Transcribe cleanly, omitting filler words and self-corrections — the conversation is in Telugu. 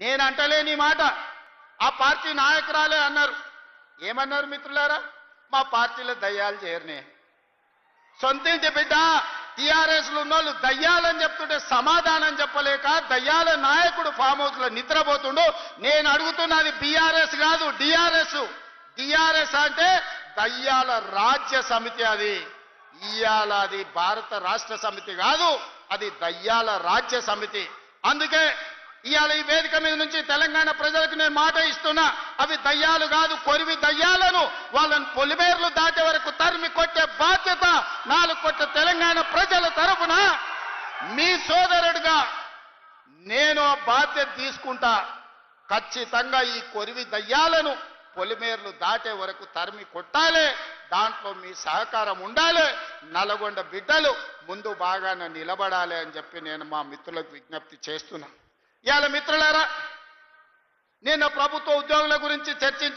నేను అంటలేని మాట ఆ పార్టీ నాయకురాలే అన్నారు. ఏమన్నారు మిత్రులారా? మా పార్టీలో దయ్యాలు చేరనే. సొంతింటి బిడ్డ టీఆర్ఎస్లు ఉన్నోళ్ళు దయ్యాలని చెప్తుంటే సమాధానం చెప్పలేక దయ్యాల నాయకుడు ఫామ్ హౌస్ లో నిద్రపోతుండు. నేను అడుగుతున్నది బీఆర్ఎస్ కాదు, డిఆర్ఎస్. డిఆర్ఎస్ అంటే దయ్యాల రాజ్య సమితి. అది ఇయాల అది భారత రాష్ట్ర సమితి కాదు, అది దయ్యాల రాజ్య సమితి. అందుకే ఇవాళ ఈ వేదిక మీద నుంచి తెలంగాణ ప్రజలకు నేను మాట ఇస్తున్నా, అవి దయ్యాలు కాదు, కొరివి దయ్యాలను వాళ్ళని పొలిమేర్లు దాటే వరకు తరిమి కొట్టే బాధ్యత 4 కోట్ల తెలంగాణ ప్రజల తరఫున మీ సోదరుడిగా నేను ఆ బాధ్యత తీసుకుంటా. ఖచ్చితంగా ఈ కొరివి దయ్యాలను పొలిమేర్లు దాటే వరకు తరిమి కొట్టాలి. దాంట్లో మీ సహకారం ఉండాలి. నల్గొండ బిడ్డలు ముందు బాగానే నిలబడాలి అని చెప్పి నేను మా మిత్రులకు విజ్ఞప్తి చేస్తున్నా. ఇవాళ మిత్రులారా, నేను ప్రభుత్వ ఉద్యోగుల గురించి చర్చించి